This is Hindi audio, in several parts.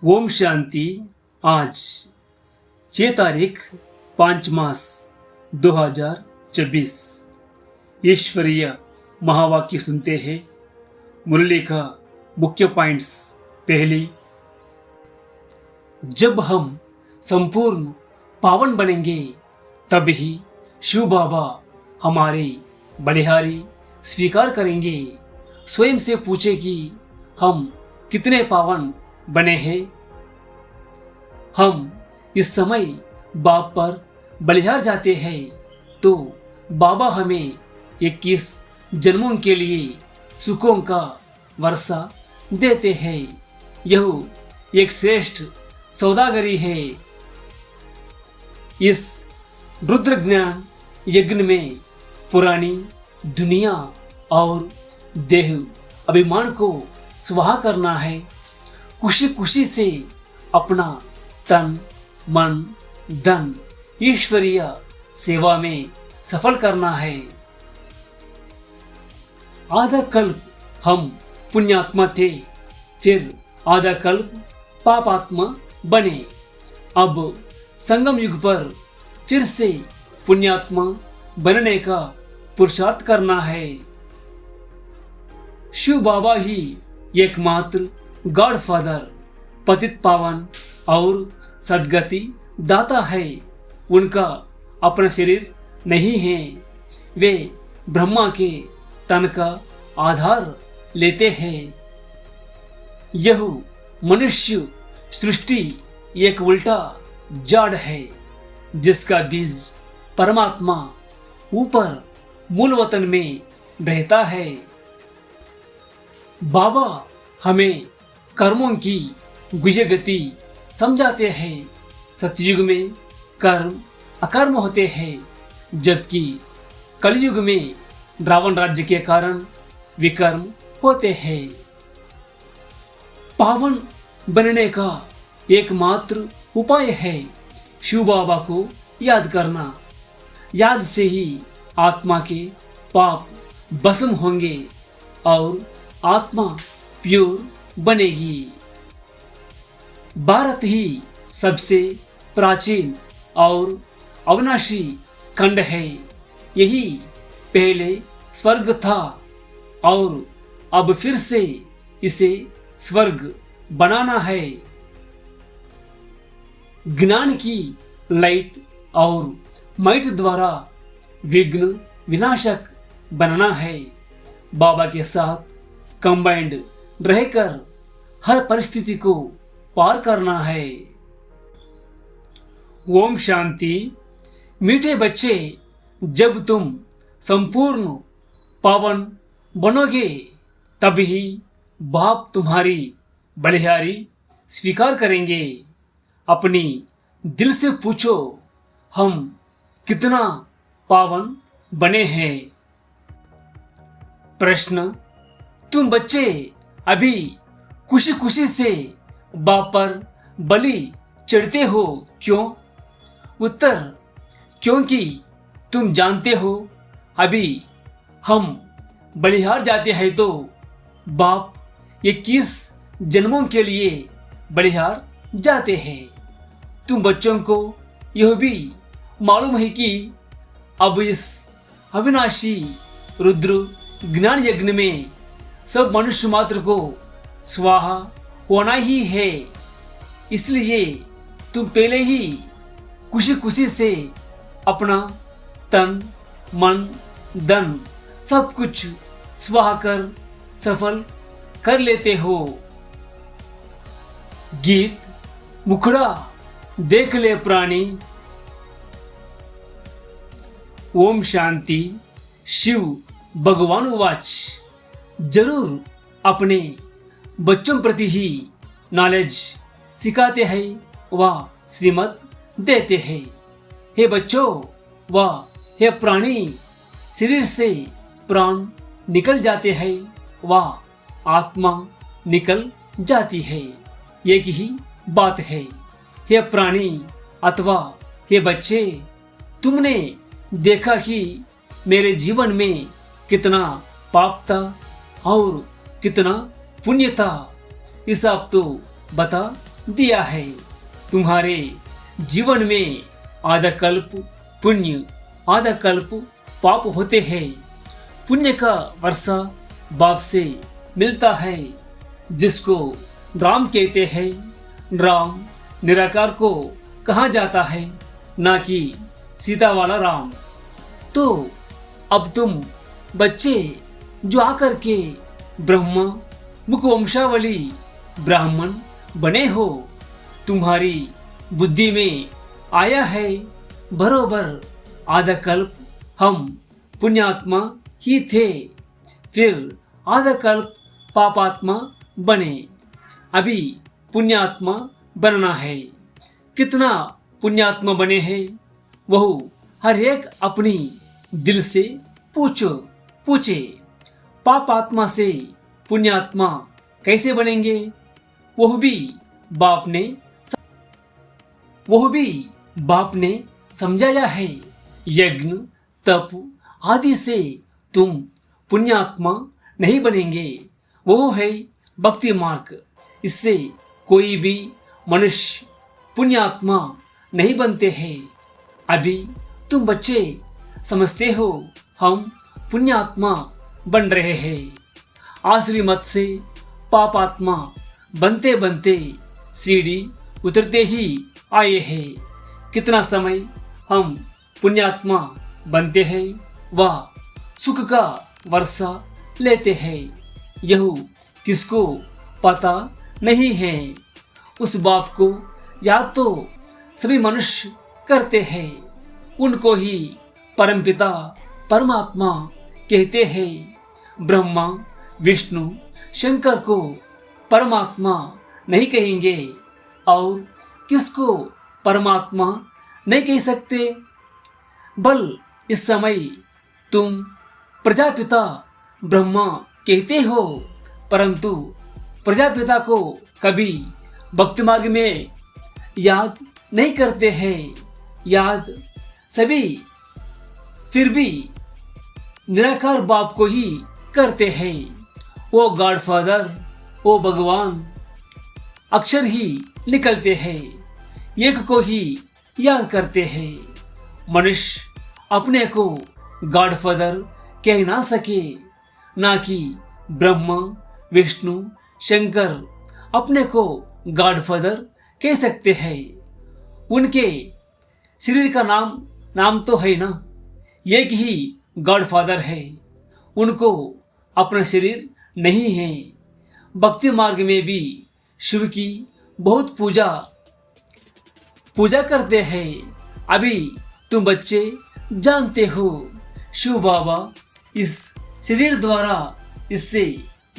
ओम शांति। आज 6 तारीख 5 मास 2024 ईश्वरीय महावाक्य सुनते हैं। मुरली का मुख्य पॉइंट्स। पहली, जब हम संपूर्ण पावन बनेंगे तब ही शिव बाबा हमारे बलिहारी स्वीकार करेंगे। स्वयं से पूछे कि हम कितने पावन बने हैं। हम इस समय बाप पर बलिहार जाते हैं तो बाबा हमें 21 जन्मों के लिए सुखों का वर्षा देते हैं। यह एक श्रेष्ठ सौदागरी है। इस रुद्र ज्ञान यज्ञ में पुरानी दुनिया और देह अभिमान को स्वाहा करना है। खुशी खुशी से अपना तन मन धन ईश्वरीय सेवा में सफल करना है। आधा कल्प हम पुण्यात्मा थे, फिर आधा कल्प पापात्मा बने। अब संगम युग पर फिर से पुण्यात्मा बनने का पुरुषार्थ करना है। शिव बाबा ही एकमात्र गॉड फादर, पतित पावन और सद्गति दाता है। उनका अपना शरीर नहीं है। वे ब्रह्मा के तन का आधार लेते हैं। यह मनुष्य सृष्टि एक उल्टा जाड़ है जिसका बीज परमात्मा ऊपर मूल वतन में रहता है। बाबा हमें कर्मों की गुजर गति समझाते हैं। सतयुग में कर्म अकर्म होते हैं, जबकि कलयुग में रावण राज्य के कारण विकर्म होते हैं। पावन बनने का एकमात्र उपाय है शिव बाबा को याद करना। याद से ही आत्मा के पाप भस्म होंगे और आत्मा प्योर बनेगी। भारत ही सबसे प्राचीन और अविनाशी खंड है। यही पहले स्वर्ग था और अब फिर से इसे स्वर्ग बनाना है। ज्ञान की लाइट और माइट द्वारा विघ्न विनाशक बनाना है। बाबा के साथ कंबाइंड रहकर हर परिस्थिति को पार करना है। ओम शांति। मीठे बच्चे, जब तुम संपूर्ण पावन बनोगे तब ही बाप तुम्हारी बलिहारी स्वीकार करेंगे। अपनी दिल से पूछो, हम कितना पावन बने हैं। प्रश्न, तुम बच्चे अभी खुशी खुशी से बाप पर बलि चढ़ते हो, क्यों? उत्तर, क्योंकि तुम जानते हो अभी हम बलिहार जाते हैं तो बाप 21 जन्मों के लिए बलिहार जाते हैं। तुम बच्चों को यह भी मालूम है कि अब इस अविनाशी रुद्र ज्ञान यज्ञ में सब मनुष्य मात्र को स्वाहा होना ही है। इसलिए तुम पहले ही खुशी खुशी से अपना तन मन धन सब कुछ स्वाहा कर सफल कर लेते हो। गीत मुखड़ा देख ले प्राणी। ओम शांति। शिव भगवान वाच, जरूर अपने बच्चों प्रति ही नॉलेज सिखाते हैं व श्रीमत देते हैं। हे बच्चों व हे प्राणी, शरीर से प्राण निकल जाते हैं व आत्मा निकल जाती है। एक ही बात है। हे प्राणी अथवा हे बच्चे, तुमने देखा कि मेरे जीवन में कितना पाप था और कितना पुण्य था। हिसाब तो बता दिया है। तुम्हारे जीवन में आधा कल्प पुण्य आधा कल्प पाप होते हैं। पुण्य का वर्षा बाप से मिलता है, जिसको राम कहते हैं। राम निराकार को कहा जाता है, ना कि सीता वाला राम। तो अब तुम बच्चे जो आकर के ब्रह्मा मुखवंशावली ब्राह्मण बने हो, तुम्हारी बुद्धि में आया है बरोबर आधा कल्प हम पुण्यात्मा ही थे, फिर आधा कल्प पापात्मा बने। अभी पुण्यात्मा बनना है। कितना पुण्यात्मा बने हैं वह हर एक अपनी दिल से पूछे। पापात्मा से पुण्यात्मा कैसे बनेंगे, वह भी बाप ने समझाया है। यज्ञ तप आदि से तुम पुण्यात्मा नहीं बनेंगे, वो है भक्ति मार्ग। इससे कोई भी मनुष्य पुण्यात्मा नहीं बनते हैं। अभी तुम बच्चे समझते हो हम पुण्यात्मा बन रहे हैं। आसुरी मत से पापात्मा बनते बनते सीढ़ी उतरते ही आए हैं। कितना समय हम पुण्यात्मा बनते हैं, वह सुख का वर्षा लेते हैं। यह किसको पता नहीं है। उस बाप को याद तो सभी मनुष्य करते हैं। उनको ही परमपिता परमात्मा कहते हैं। ब्रह्मा विष्णु शंकर को परमात्मा नहीं कहेंगे, और किसको परमात्मा नहीं कह सकते। बल इस समय तुम प्रजापिता ब्रह्मा कहते हो, परंतु प्रजापिता को कभी भक्ति मार्ग में याद नहीं करते हैं। याद सभी फिर भी निराकार बाप को ही करते हैं। वो गॉडफादर, वो भगवान अक्षर ही निकलते हैं, एक को ही याद करते हैं। मनुष्य अपने को गॉडफादर कह ना सके, ना कि ब्रह्मा विष्णु शंकर अपने को गॉडफादर कह सकते हैं। उनके शरीर का नाम तो है ना, एक ही गॉडफादर है। उनको अपना शरीर नहीं है। भक्ति मार्ग में भी शिव की बहुत पूजा करते हैं। अभी तुम बच्चे जानते हो, शिव बाबा इस शरीर द्वारा इससे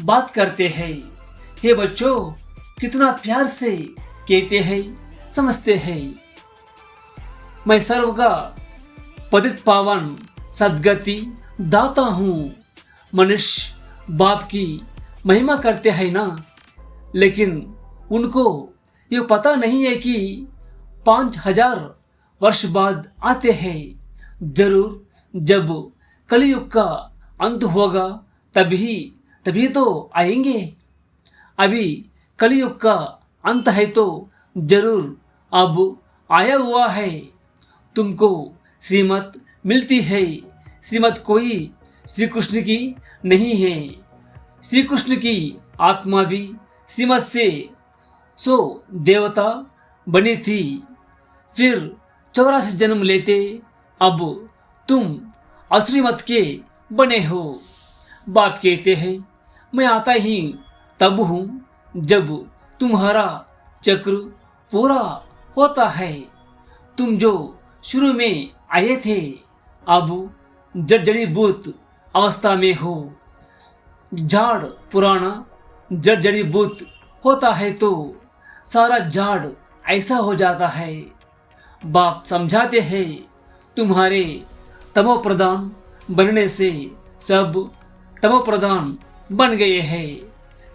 बात करते हैं। हे बच्चों, कितना प्यार से कहते हैं, समझते हैं। मैं सर्व का पतित पावन सद्गति दाता हूँ। मनुष्य बाप की महिमा करते हैं ना, लेकिन उनको ये पता नहीं है कि 5000 वर्ष बाद आते हैं। जरूर जब कलयुग का अंत होगा तभी तो आएंगे। अभी कलयुग का अंत है तो जरूर अब आया हुआ है। तुमको श्रीमत मिलती है। श्रीमत कोई श्री कृष्ण की नहीं है। श्री कृष्ण की आत्मा भी श्रीमत से देवता बनी थी, फिर 84 जन्म लेते अब तुम अश्रीमत के बने हो। बाप कहते हैं, मैं आता ही तब हूँ जब तुम्हारा चक्र पूरा होता है। तुम जो शुरू में आए थे अब जड़ीबूत अवस्था में हो। झाड़ पुराना जड़ीबूत होता है तो सारा झाड़ ऐसा हो जाता है। बाप समझाते हैं, तुम्हारे तमोप्रधान बनने से सब तमोप्रधान बन गए हैं।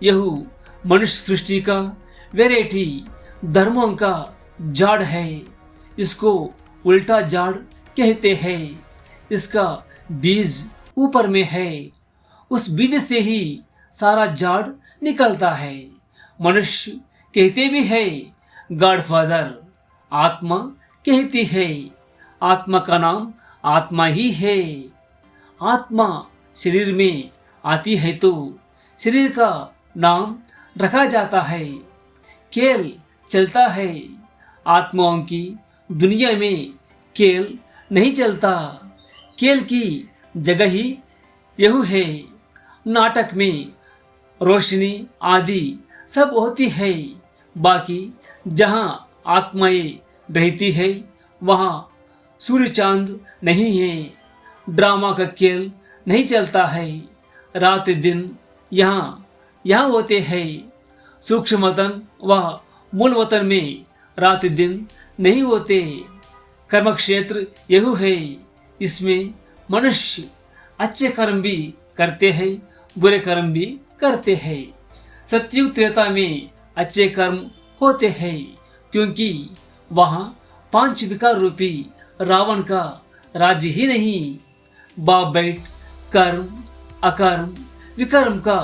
यह मनुष्य सृष्टि का वैरायटी धर्मों का झाड़ है। इसको उल्टा झाड़ कहते हैं। इसका बीज ऊपर में है, उस बीज से ही सारा झाड़ निकलता है। मनुष्य कहते भी है, गॉडफादर। आत्मा कहती है आत्मा का नाम आत्मा ही है। आत्मा शरीर में आती है तो शरीर का नाम रखा जाता है। खेल चलता है आत्माओं की दुनिया में, खेल नहीं चलता। खेल की जगह ही यह है। नाटक में रोशनी आदि सब होती है, बाकी जहाँ आत्माएं रहती है वहाँ सूर्य चांद नहीं है। ड्रामा का खेल नहीं चलता है। रात दिन यहाँ होते हैं। सूक्ष्म वतन व मूल वतन में रात दिन नहीं होते। कर्म क्षेत्र यह है। इसमें मनुष्य अच्छे कर्म भी करते हैं, बुरे कर्म भी करते हैं। सतयुग त्रेता में अच्छे कर्म होते हैं, क्योंकि वहाँ 5 विकार रूपी रावण का राज्य ही नहीं। बाप बैठ कर्म अकर्म विकर्म का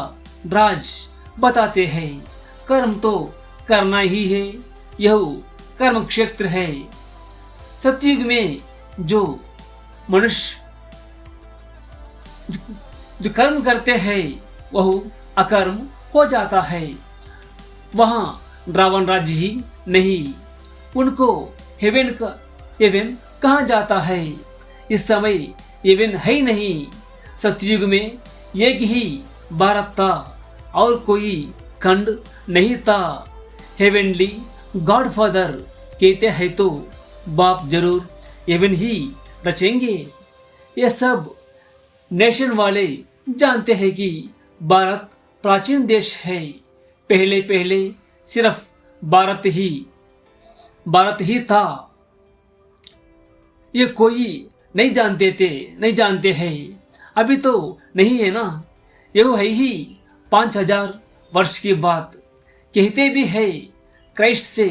राज बताते हैं। कर्म तो करना ही है, यह कर्म क्षेत्र है। सतयुग में जो मनुष्य जो कर्म करते हैं वह अकर्म हो जाता है। वहाँ रावण राज्य ही नहीं, उनको हेवन कहा जाता है। इस समय हेवन है ही नहीं। सतयुग में एक ही भारत था और कोई खंड नहीं था। हेवनली गॉडफादर कहते हैं तो बाप जरूर हेवन ही रचेंगे। ये सब नेशन वाले जानते हैं कि भारत प्राचीन देश है। पहले सिर्फ भारत ही था। ये कोई नहीं जानते हैं। अभी तो नहीं है ना। यह है ही 5000 वर्ष की बात। कहते भी है क्राइस्ट से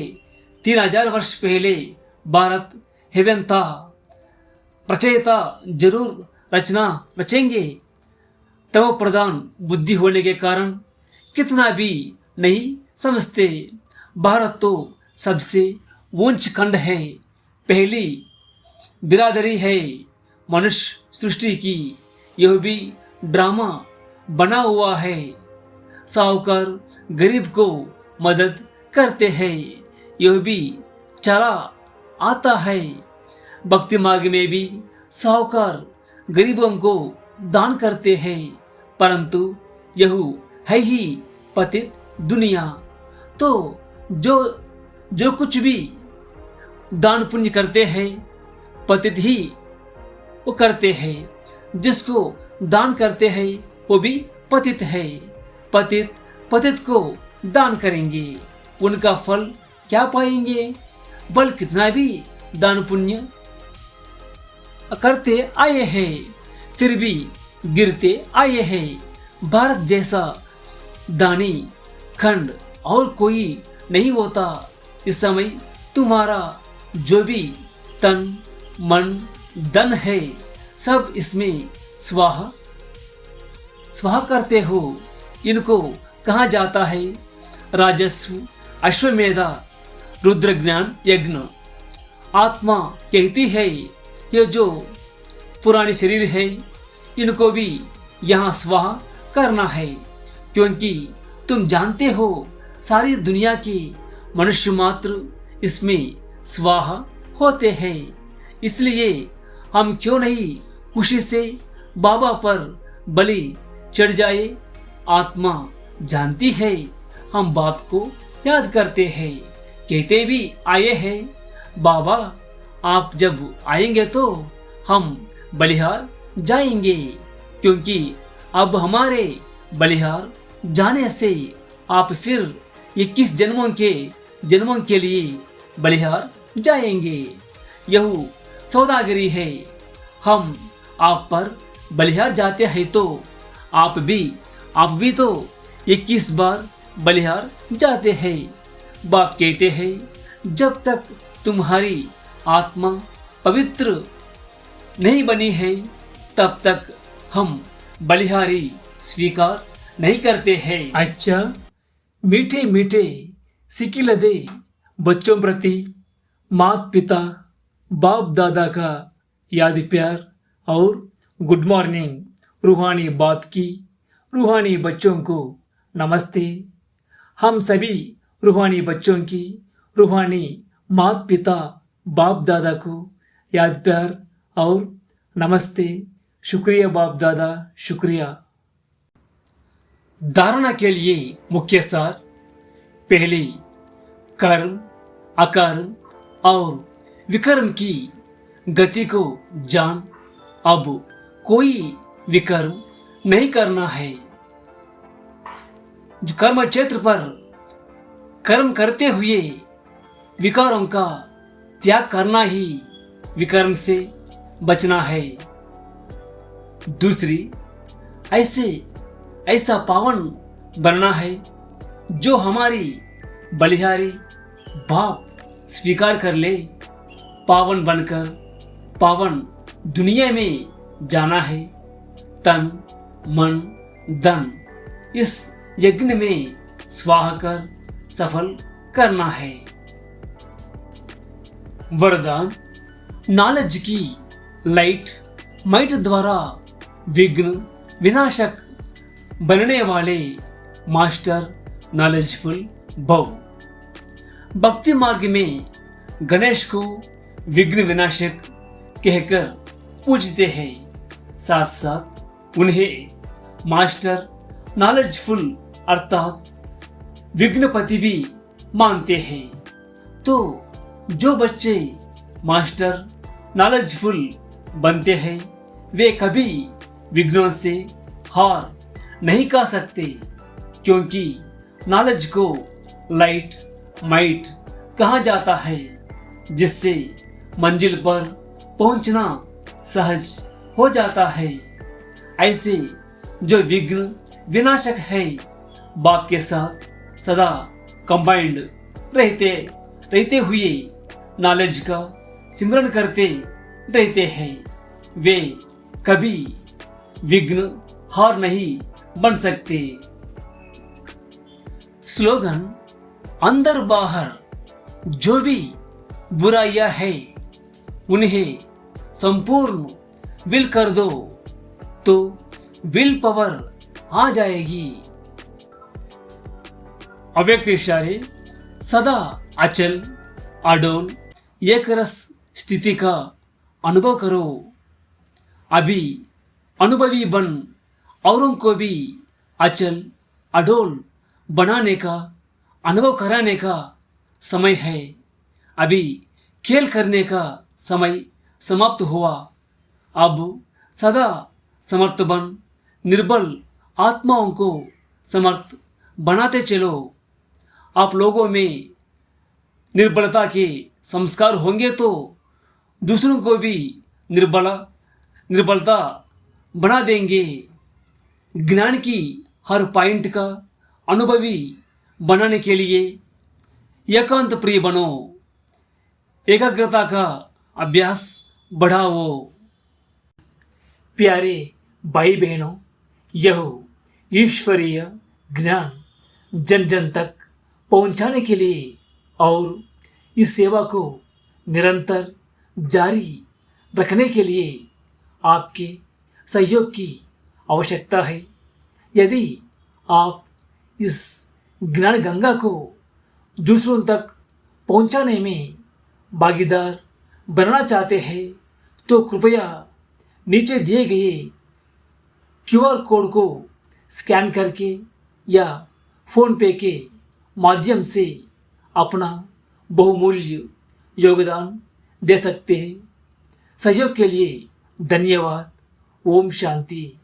3000 वर्ष पहले भारत हेवन था। रचयिता जरूर रचना रचेंगे। तमो प्रधान बुद्धि होने के कारण कितना भी नहीं समझते। भारत तो सबसे ऊंच खंड है। पहली बिरादरी है मनुष्य सृष्टि की। यह भी ड्रामा बना हुआ है। साहूकार गरीब को मदद करते हैं, यह भी चला आता है। भक्ति मार्ग में भी साहूकार गरीबों को दान करते हैं, परंतु यह है ही पतित दुनिया। तो जो कुछ भी दान पुण्य करते हैं पतित ही वो करते हैं। जिसको दान करते हैं वो भी पतित है। पतित को दान करेंगे, उनका फल क्या पाएंगे? बल कितना भी दान पुण्य करते आए हैं फिर भी गिरते आए हैं। भारत जैसा दानी खंड और कोई नहीं होता। इस समय तुम्हारा जो भी तन मन धन है सब इसमें स्वाहा करते हो। इनको कहा जाता है राजस्व, अश्वमेधा, रुद्र ज्ञान यज्ञ। आत्मा कहती है ये जो पुरानी शरीर है इनको भी यहाँ स्वाहा करना है, क्योंकि तुम जानते हो सारी दुनिया के मनुष्य मात्र इसमें स्वाहा होते हैं। इसलिए हम क्यों नहीं खुशी से बाबा पर बलि चढ़ जाए। आत्मा जानती है हम बाप को याद करते हैं, कहते भी आए हैं बाबा आप जब आएंगे तो हम बलिहार जाएंगे, क्योंकि अब हमारे बलिहार जाने से आप फिर 21 जन्मों के लिए बलिहार जाएंगे। यह सौदागरी है। हम आप पर बलिहार जाते हैं तो आप भी तो 21 बार बलिहार जाते हैं। बाप कहते हैं जब तक तुम्हारी आत्मा पवित्र नहीं बनी है तब तक हम बलिहारी स्वीकार नहीं करते हैं। अच्छा मीठे मीठे सिकिलदे बच्चों प्रति माता पिता बाप दादा का याद प्यार और गुड मॉर्निंग रूहानी बाप की रूहानी बच्चों को नमस्ते। हम सभी रूहानी बच्चों की रूहानी माता पिता बाप दादा को याद प्यार और नमस्ते। शुक्रिया बाप दादा, शुक्रिया। धारणा के लिए मुख्य सार। पहली, कर्म अकर्म और विकर्म की गति को जान। अब कोई विकर्म नहीं करना है। जो कर्म क्षेत्र पर कर्म करते हुए विकारों का त्याग करना ही विकर्म से बचना है। दूसरी, ऐसा पावन बनना है जो हमारी बलिहारी बाप स्वीकार कर ले। पावन बनकर पावन दुनिया में जाना है। तन मन धन इस यज्ञ में स्वाहा कर सफल करना है। वरदान, नॉलेज की लाइट माइट द्वारा विघ्न विनाशक बनने वाले मास्टर नॉलेजफुल भव। भक्ति मार्ग में गणेश को विघ्न विनाशक कहकर पूजते हैं, साथ साथ उन्हें मास्टर नॉलेजफुल अर्थात विघ्नपति भी मानते हैं। तो जो बच्चे मास्टर नॉलेजफुल बनते हैं वे कभी विघ्नों से हार नहीं खा सकते, क्योंकि नॉलेज को लाइट माइट कहा जाता है, जिससे मंजिल पर पहुंचना सहज हो जाता है। ऐसे जो विघ्न विनाशक है बाप के साथ सदा कंबाइंड रहते हुए नॉलेज का सिमरन करते रहते हैं, वे कभी विघ्न हार नहीं बन सकते। स्लोगन, अंदर बाहर जो भी बुराइयां है उन्हें संपूर्ण विल कर दो तो विल पावर आ जाएगी। अव्यक्त इशारे, सदा अचल अडोल एक रस स्थिति का अनुभव करो। अभी अनुभवी बन औरों को भी अचल अडोल बनाने का अनुभव कराने का समय है। अभी खेल करने का समय समाप्त हुआ। अब सदा समर्थ बन निर्बल आत्माओं को समर्थ बनाते चलो। आप लोगों में निर्बलता के संस्कार होंगे तो दूसरों को भी निर्बलता बना देंगे। ज्ञान की हर पॉइंट का अनुभवी बनाने के लिए एकांत प्रिय बनो, एकाग्रता का अभ्यास बढ़ाओ। प्यारे भाई बहनों, यह ईश्वरीय ज्ञान जन जन तक पहुंचाने के लिए और इस सेवा को निरंतर जारी रखने के लिए आपके सहयोग की आवश्यकता है। यदि आप इस ज्ञान गंगा को दूसरों तक पहुंचाने में भागीदार बनना चाहते हैं तो कृपया नीचे दिए गए QR कोड को स्कैन करके या फ़ोन पे के माध्यम से अपना बहुमूल्य योगदान दे सकते हैं। सहयोग के लिए धन्यवाद। ओम शांति।